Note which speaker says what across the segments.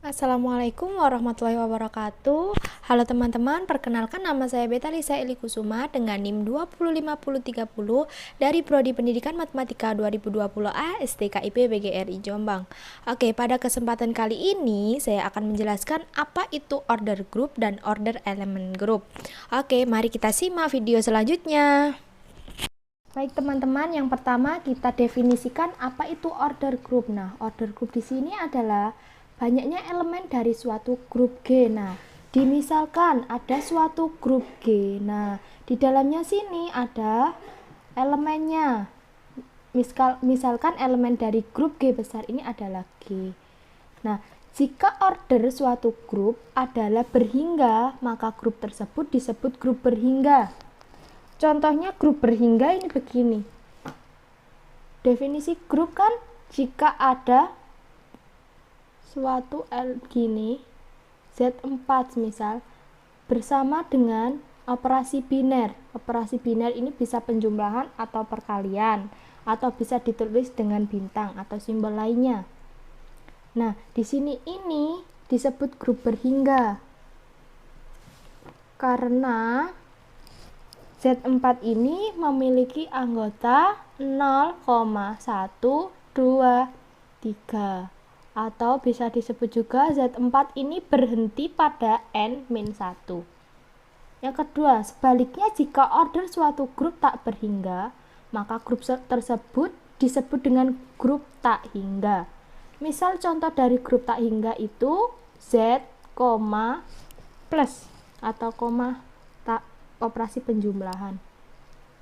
Speaker 1: Assalamualaikum warahmatullahi wabarakatuh. Halo teman-teman, perkenalkan nama saya Beta Lisa Eli Kusuma dengan NIM 205030 dari Prodi Pendidikan Matematika 2020A STKIP BGRI Jombang. Oke, pada kesempatan kali ini saya akan menjelaskan apa itu order group dan order element group. Oke, mari kita simak video selanjutnya. Baik teman-teman, yang pertama kita definisikan apa itu order group. Nah, order group di sini adalah banyaknya elemen dari suatu grup G. Nah, dimisalkan ada suatu grup G. Nah, di dalamnya sini ada elemennya. Misalkan elemen dari grup G besar ini adalah G. Nah, jika order suatu grup adalah berhingga, maka grup tersebut disebut grup berhingga. Contohnya grup berhingga ini begini. Definisi grup kan jika ada suatu gini, Z4 misal, bersama dengan operasi biner. Operasi biner ini bisa penjumlahan atau perkalian, atau bisa ditulis dengan bintang atau simbol lainnya. Nah, di sini ini disebut grup berhingga. Karena Z4 ini memiliki anggota 0,1, 2, 3. Atau bisa disebut juga Z4 ini berhenti pada N-1. Yang kedua, sebaliknya jika order suatu grup tak berhingga, maka grup tersebut disebut dengan grup tak hingga. Misal contoh dari grup tak hingga itu Z, plus atau tak operasi penjumlahan.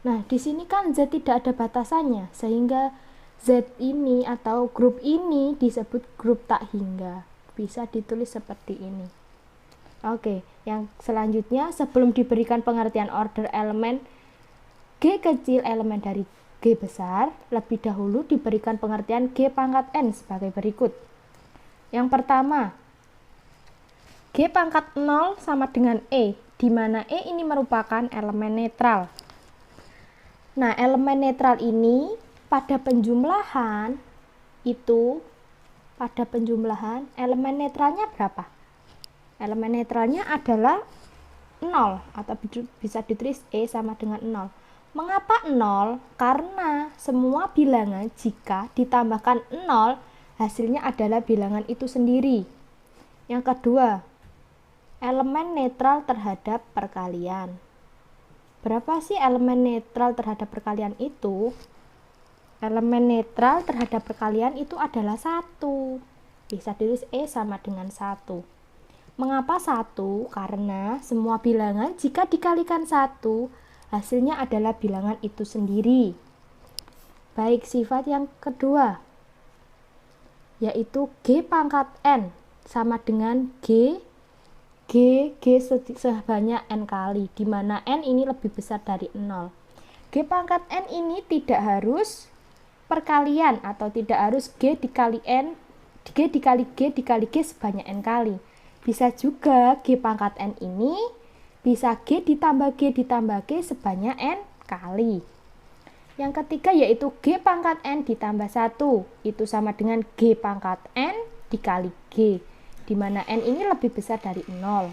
Speaker 1: Nah, di sini kan Z tidak ada batasannya, sehingga Z ini atau grup ini disebut grup tak hingga. Bisa ditulis seperti ini. Oke, yang selanjutnya sebelum diberikan pengertian order elemen G kecil elemen dari G besar, lebih dahulu diberikan pengertian G pangkat N sebagai berikut. Yang pertama, G pangkat 0 sama dengan E, di mana E ini merupakan elemen netral. Nah, elemen netral ini pada penjumlahan elemen netralnya berapa? Elemen netralnya adalah 0 atau bisa ditulis E sama dengan 0. Mengapa 0? Karena semua bilangan jika ditambahkan 0 hasilnya adalah bilangan itu sendiri. Yang kedua, elemen netral terhadap perkalian. Berapa sih elemen netral terhadap perkalian itu? Elemen netral terhadap perkalian itu adalah 1. Bisa ditulis E sama dengan 1. Mengapa 1? Karena semua bilangan jika dikalikan 1, hasilnya adalah bilangan itu sendiri. Baik, sifat yang kedua, yaitu G pangkat N sama dengan G sebanyak N kali, di mana N ini lebih besar dari 0. G pangkat N ini tidak harus perkalian atau tidak harus G dikali G sebanyak N kali. Bisa juga G pangkat N ini bisa G ditambah G sebanyak N kali. Yang ketiga yaitu G pangkat N ditambah 1, itu sama dengan G pangkat N dikali G, di mana N ini lebih besar dari 0.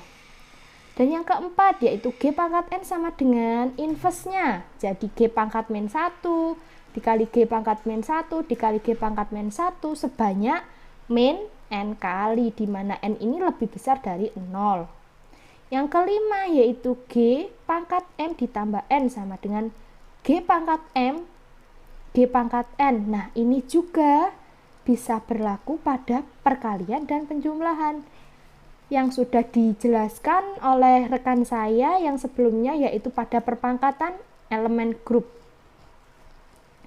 Speaker 1: Dan yang keempat yaitu G pangkat N sama dengan inversenya. Jadi G pangkat min 1 dikali G pangkat min 1 dikali G pangkat min 1 sebanyak min N kali, di mana N ini lebih besar dari 0. Yang kelima yaitu G pangkat M ditambah N sama dengan G pangkat M G pangkat N. Nah, ini juga bisa berlaku pada perkalian dan penjumlahan yang sudah dijelaskan oleh rekan saya yang sebelumnya, yaitu pada perpangkatan elemen grup.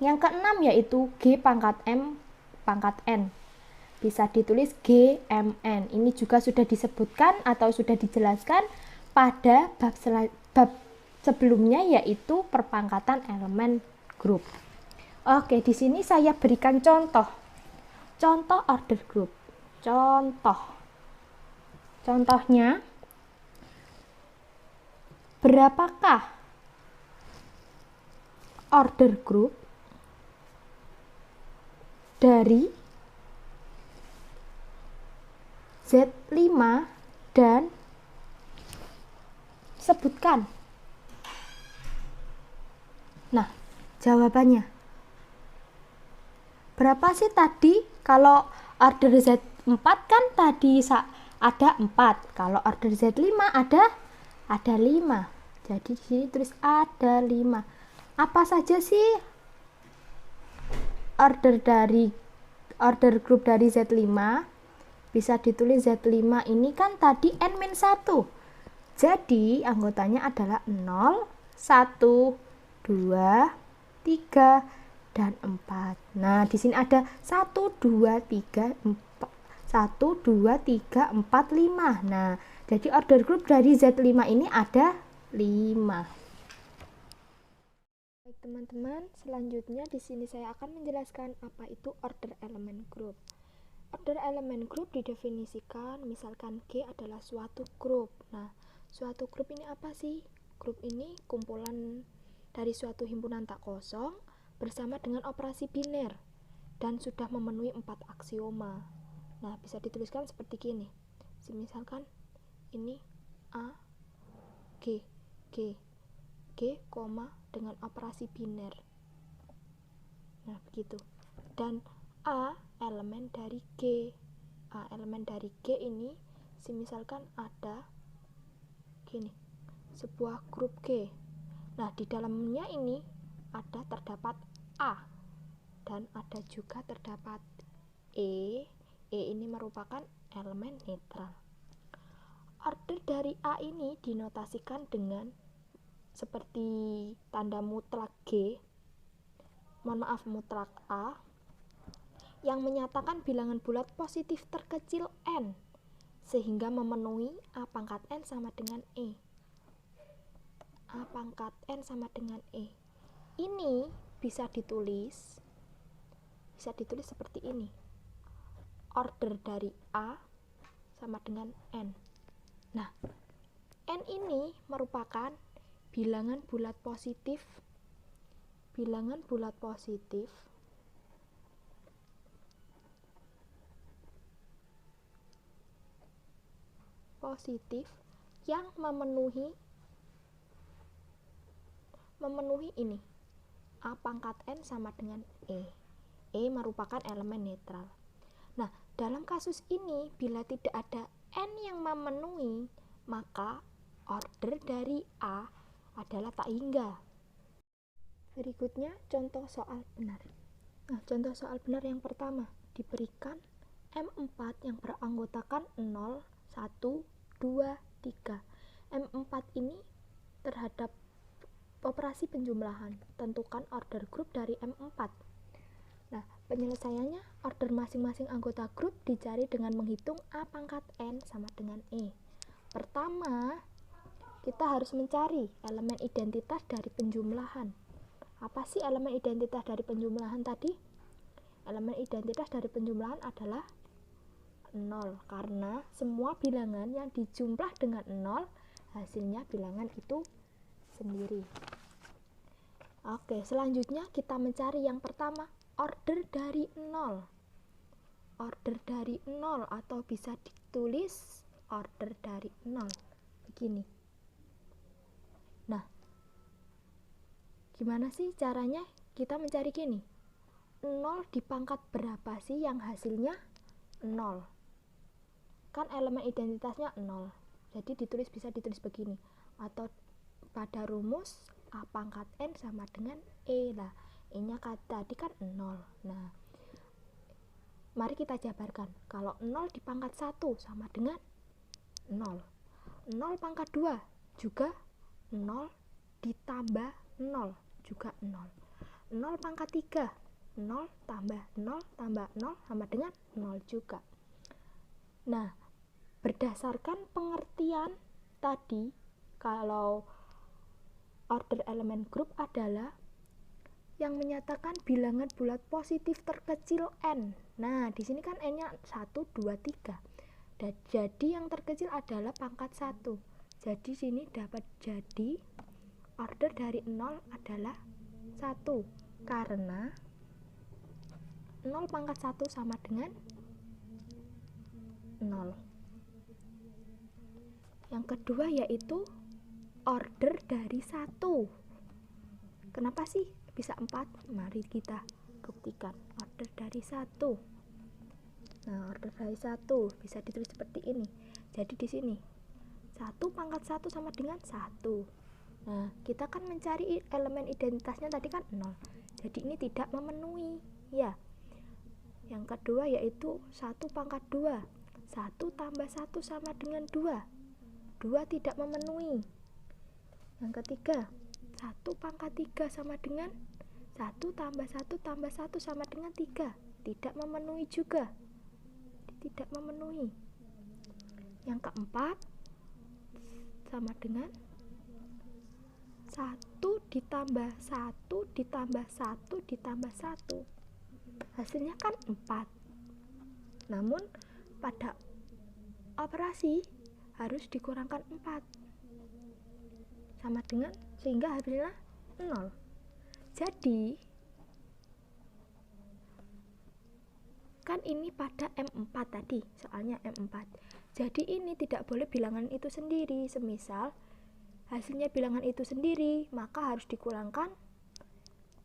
Speaker 1: Yang keenam yaitu G pangkat M pangkat N. Bisa ditulis GMN. Ini juga sudah disebutkan atau sudah dijelaskan pada bab sebelumnya, yaitu perpangkatan elemen grup. Oke, di sini saya berikan contoh order group. Contohnya, berapakah order group dari Z5 dan sebutkan. Nah, jawabannya. Berapa sih tadi? Kalau order Z4 kan tadi ada 4. Kalau order Z5 ada 5. Jadi di sini tulis ada 5. Apa saja sih order grup dari Z5? Bisa ditulis Z5 ini kan tadi N-1. Jadi anggotanya adalah 0, 1, 2, 3, dan 4. Nah, di sini ada 1, 2, 3, 4. 1, 2, 3, 4, 5. Nah, jadi order grup dari Z5 ini ada 5. Baik teman-teman, selanjutnya di sini saya akan menjelaskan apa itu order elemen grup. Order elemen grup didefinisikan misalkan G adalah suatu grup. Nah, suatu grup ini apa sih? Grup ini kumpulan dari suatu himpunan tak kosong bersama dengan operasi biner dan sudah memenuhi 4 aksioma. Nah, bisa dituliskan seperti gini. Misalkan ini A, G, dengan operasi biner. Nah, begitu. Dan A elemen dari G. A elemen dari G ini misalkan ada gini, sebuah grup G. Nah, di dalamnya ini terdapat A dan ada juga terdapat E. E ini merupakan elemen netral. Order dari A ini dinotasikan dengan seperti tanda mutlak G, mutlak A, yang menyatakan bilangan bulat positif terkecil N sehingga memenuhi A pangkat N sama dengan E. A pangkat N sama dengan E. Ini bisa ditulis seperti ini. Order dari A sama dengan N. Nah, N ini merupakan bilangan bulat positif yang memenuhi ini. A pangkat N sama dengan E. E merupakan elemen netral. Nah, dalam kasus ini bila tidak ada N yang memenuhi, maka order dari A adalah tak hingga. Berikutnya contoh soal benar. Nah, contoh soal benar yang pertama diberikan M4 yang beranggotakan 0, 1, 2, 3. M4 ini terhadap operasi penjumlahan. Tentukan order grup dari M4. Nah, penyelesaiannya order masing-masing anggota grup dicari dengan menghitung A pangkat N sama dengan E. Pertama, kita harus mencari elemen identitas dari penjumlahan. Apa sih elemen identitas dari penjumlahan tadi? Elemen identitas dari penjumlahan adalah 0, karena semua bilangan yang dijumlah dengan 0 hasilnya bilangan itu sendiri. Oke, selanjutnya kita mencari yang pertama, order dari 0. Order dari 0 atau bisa ditulis order dari 0 begini. Nah, gimana sih caranya kita mencari gini? 0 di pangkat berapa sih yang hasilnya 0? Kan elemen identitasnya 0. Jadi bisa ditulis begini. Atau pada rumus A pangkat N sama dengan E. Lah, E-nya tadi kan 0. Nah, mari kita jabarkan. Kalau 0 di pangkat 1 sama dengan 0. 0 pangkat 2 juga 0 ditambah 0 juga 0. 0 pangkat 3, 0 tambah 0 tambah 0 sama dengan 0 juga. Nah, berdasarkan pengertian tadi, kalau order elemen grup adalah yang menyatakan bilangan bulat positif terkecil N. Nah, di sini kan N-nya 1, 2, 3. Jadi yang terkecil adalah pangkat 1. Jadi sini dapat jadi order dari 0 adalah 1. Karena 0 pangkat 1 sama dengan 0. Yang kedua yaitu order dari 1. Kenapa sih bisa 4? Mari kita buktikan. Order dari 1. Nah, order dari 1 bisa ditulis seperti ini. Jadi di sini 1 pangkat 1 sama dengan 1. Nah, kita kan mencari elemen identitasnya tadi kan 0. Jadi ini tidak memenuhi, ya. Yang kedua yaitu 1 pangkat 2. 1 tambah 1 sama dengan 2. 2 tidak memenuhi. Yang ketiga, 1 pangkat 3 sama dengan 1 tambah 1 tambah 1 sama dengan 3. Tidak memenuhi juga. Tidak memenuhi. Yang keempat, sama dengan 1 ditambah 1 ditambah 1 ditambah 1. Hasilnya kan 4. Namun pada operasi harus dikurangkan 4. Sama dengan sehingga hasilnya 0. Jadi kan ini pada M4 tadi, soalnya M4. Jadi ini tidak boleh bilangan itu sendiri. Semisal hasilnya bilangan itu sendiri, maka harus dikurangkan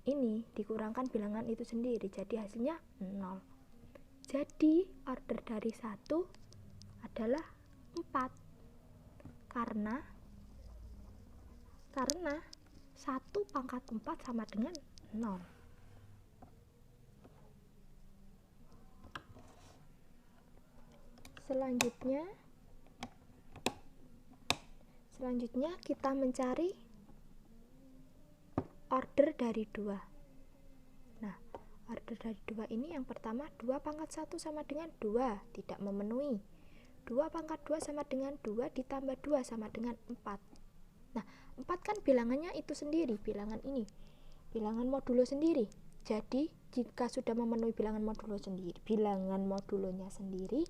Speaker 1: ini, dikurangkan bilangan itu sendiri. Jadi hasilnya 0. Jadi order dari 1 adalah 4. Karena 1 pangkat 4 sama dengan 0. Selanjutnya kita mencari order dari 2. Nah, order dari 2 ini yang pertama 2 pangkat 1 sama dengan 2, tidak memenuhi. 2 pangkat 2 sama dengan 2 ditambah 2 sama dengan 4. Nah, 4 kan bilangannya itu sendiri, bilangan ini, bilangan modulo sendiri. Jadi, jika sudah memenuhi bilangan modulonya sendiri,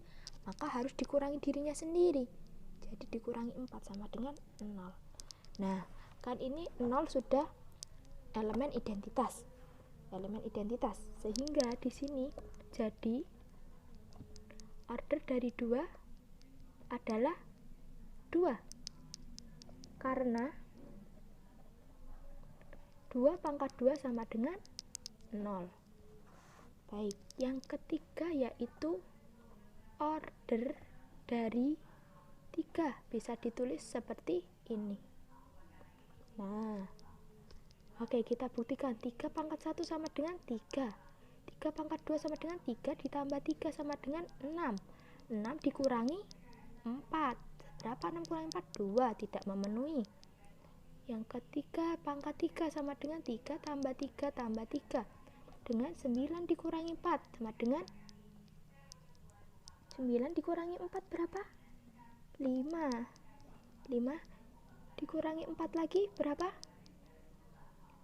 Speaker 1: maka harus dikurangi dirinya sendiri. Jadi, dikurangi 4 sama dengan 0. Nah, kan ini 0 sudah elemen identitas. Sehingga di sini jadi order dari 2 adalah 2. Karena 2 pangkat 2 sama dengan 0. Baik, yang ketiga yaitu order dari 3. Bisa ditulis seperti ini. Nah, oke, kita buktikan. 3 pangkat 1 sama dengan 3. 3 pangkat 2 sama dengan 3 ditambah 3 sama dengan 6. 6 dikurangi 4. Berapa 6 kurangi 4? 2, tidak memenuhi. Yang ketiga, pangkat 3 sama dengan 3 tambah 3 tambah 3. Dengan 9 dikurangi 4 sama dengan 9 dikurangi 4 berapa? 5. 5 dikurangi 4 lagi berapa?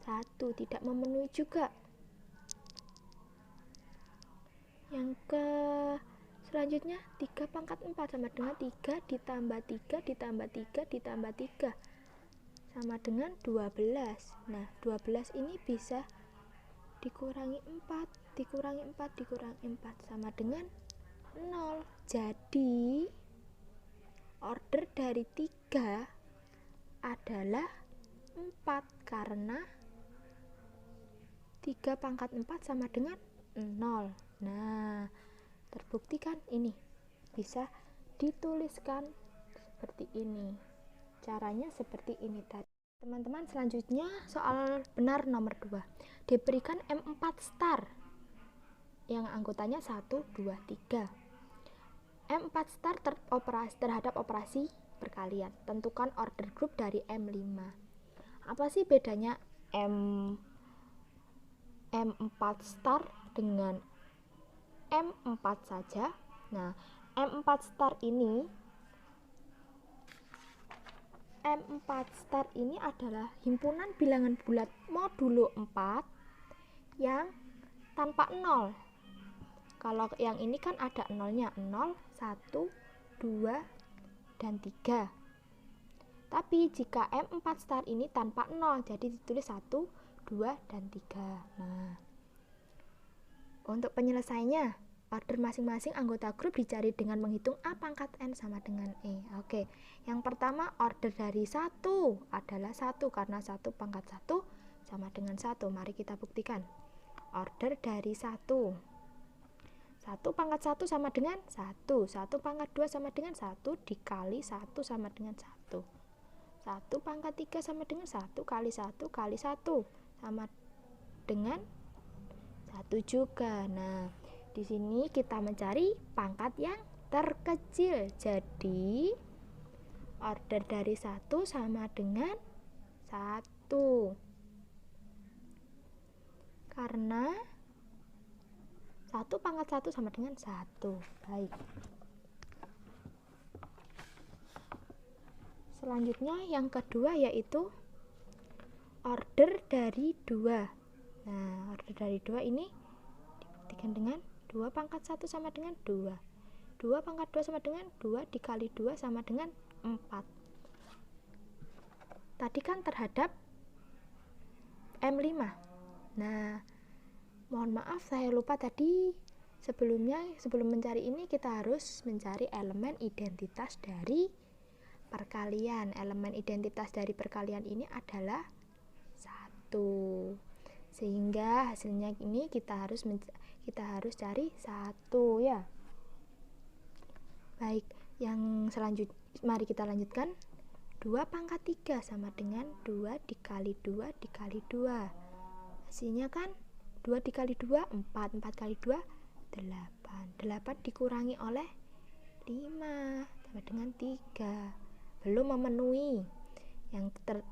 Speaker 1: 1, tidak memenuhi juga. Yang selanjutnya 3 pangkat 4 sama dengan 3 ditambah 3 ditambah 3 ditambah 3 sama dengan 12. Nah, 12 ini bisa dikurangi 4, dikurangi 4, dikurangi 4 sama dengan 0. Jadi order dari 3 adalah 4 karena 3 pangkat 4 sama dengan 0. Nah, terbukti kan ini bisa dituliskan seperti ini. Caranya seperti ini tadi. Teman-teman, selanjutnya soal benar nomor 2. Diberikan M4 star yang anggotanya 1, 2, 3. M4 star terhadap operasi perkalian. Tentukan order grup dari M5. Apa sih bedanya M4 star dengan M4 saja? Nah, M4 star ini adalah himpunan bilangan bulat modulo 4 yang tanpa 0. Kalau yang ini kan ada nolnya, 0, 1, 2, dan 3. Tapi jika M4 star ini tanpa 0, jadi ditulis 1, 2, dan 3. Nah, untuk penyelesaiannya, Order masing-masing anggota grup dicari dengan menghitung A pangkat N sama dengan E. Oke, yang pertama order dari 1 adalah 1 karena 1 pangkat 1 sama dengan 1. Mari kita buktikan. Order dari 1. 1 pangkat 1 sama dengan 1. 1 pangkat 2 sama dengan 1 dikali 1 sama dengan 1. 1 pangkat 3 sama dengan 1 kali 1 kali 1 sama dengan 1 juga. Nah, di sini kita mencari pangkat yang terkecil. Jadi, order dari 1 sama dengan 1. Karena 1 pangkat 1 sama dengan 1. Baik. Selanjutnya yang kedua yaitu order dari 2. Nah, order dari 2 ini dibuktikan dengan 2 pangkat 1 sama dengan 2. 2 pangkat 2 sama dengan 2 dikali 2 sama dengan 4. Tadi kan terhadap M5. Nah, mohon maaf saya lupa tadi sebelum mencari ini kita harus mencari elemen identitas dari perkalian. Elemen identitas dari perkalian ini adalah 1. Sehingga hasilnya ini kita harus cari 1 ya. Baik, yang selanjutnya mari kita lanjutkan. 2 pangkat 3 sama dengan 2 dikali 2 dikali 2. Hasilnya kan 2 dikali 2 4, 4 kali 2 8. 8 dikurangi oleh 5 sama dengan 3. Belum memenuhi.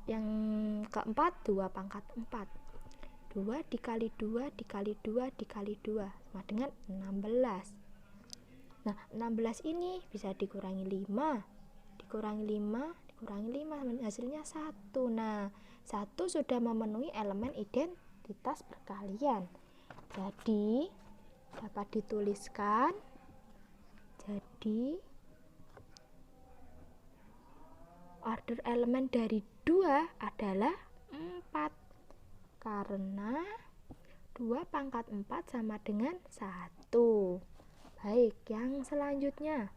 Speaker 1: Yang keempat 2 pangkat 4. 2 dikali 2 dikali 2 dikali 2 sama dengan 16. Nah, 16 ini bisa dikurangi 5. Dikurangi 5, dikurangi 5 hasilnya 1. Nah, 1 sudah memenuhi elemen identitas perkalian. Jadi, dapat dituliskan jadi order elemen dari 2 adalah 4. Karena 2 pangkat 4 sama dengan 1. Baik, yang selanjutnya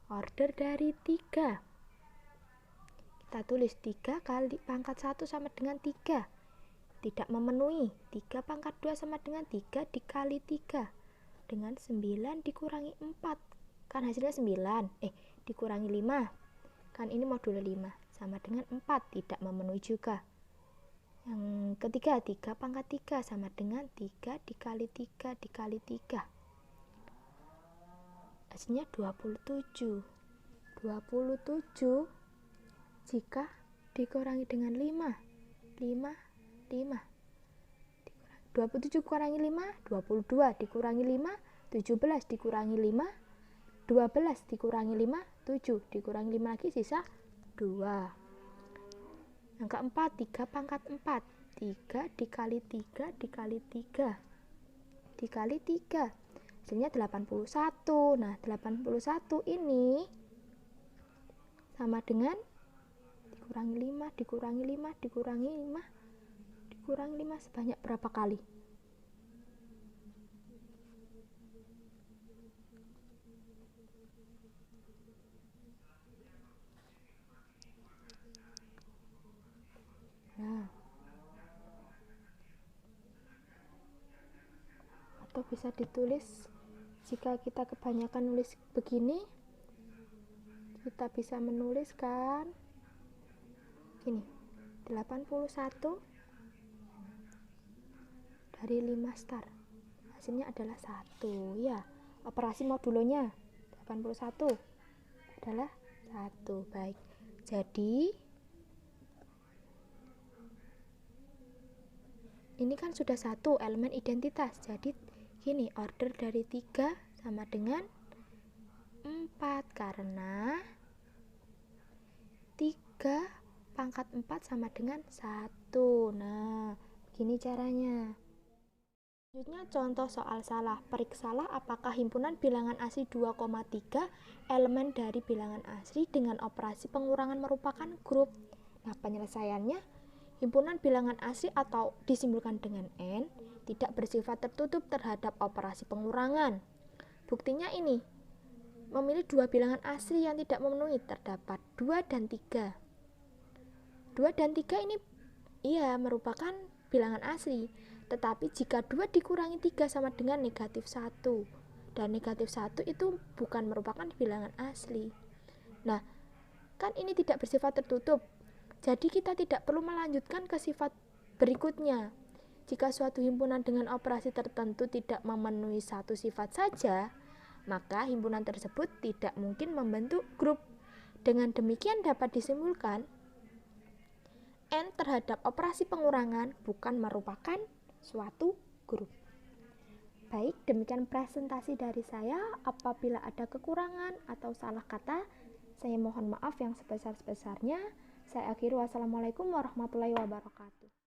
Speaker 1: order dari 3. Kita tulis 3 kali pangkat 1 sama dengan 3. Tidak memenuhi. 3 pangkat 2 sama dengan 3 dikali 3 dengan 9 dikurangi 4. Kan hasilnya 9. Dikurangi 5. Kan ini modulo 5 sama dengan 4. Tidak memenuhi juga. Yang ketiga 3 pangkat 3 sama dengan 3 dikali 3 dikali 3. Hasilnya 27. 27 jika dikurangi dengan 5. 27 dikurangi 5 22 dikurangi 5 17 dikurangi 5 12 dikurangi 5 7 dikurangi 5 lagi sisa 2. Yang keempat 3 pangkat 4. 3 dikali 3 dikali 3 dikali 3 hasilnya 81. Nah, 81 ini sama dengan dikurangi 5 dikurangi 5 dikurangi 5 dikurangi 5 sebanyak berapa kali? Nah, atau bisa ditulis jika kita kebanyakan nulis begini, kita bisa menuliskan gini, 81 dari 5 star hasilnya adalah 1 ya. Operasi modulonya 81 adalah 1. Baik, jadi ini kan sudah 1 elemen identitas. Jadi gini, order dari 3 sama dengan 4 karena 3 pangkat 4 sama dengan 1. Nah, begini caranya. Selanjutnya contoh soal salah. Periksalah apakah himpunan bilangan asli 2,3 elemen dari bilangan asli dengan operasi pengurangan merupakan grup. Nah, penyelesaiannya himpunan bilangan asli atau disimbolkan dengan N tidak bersifat tertutup terhadap operasi pengurangan. Buktinya ini, memilih dua bilangan asli yang tidak memenuhi, terdapat 2 dan 3. 2 dan 3 ini merupakan bilangan asli, tetapi jika 2 dikurangi 3 sama dengan negatif 1, dan negatif 1 itu bukan merupakan bilangan asli. Nah, kan ini tidak bersifat tertutup, jadi kita tidak perlu melanjutkan ke sifat berikutnya. Jika suatu himpunan dengan operasi tertentu tidak memenuhi satu sifat saja, maka himpunan tersebut tidak mungkin membentuk grup. Dengan demikian dapat disimpulkan, N terhadap operasi pengurangan bukan merupakan suatu grup. Baik, demikian presentasi dari saya. Apabila ada kekurangan atau salah kata, saya mohon maaf yang sebesar-besarnya. Saya akhiri, wassalamualaikum warahmatullahi wabarakatuh.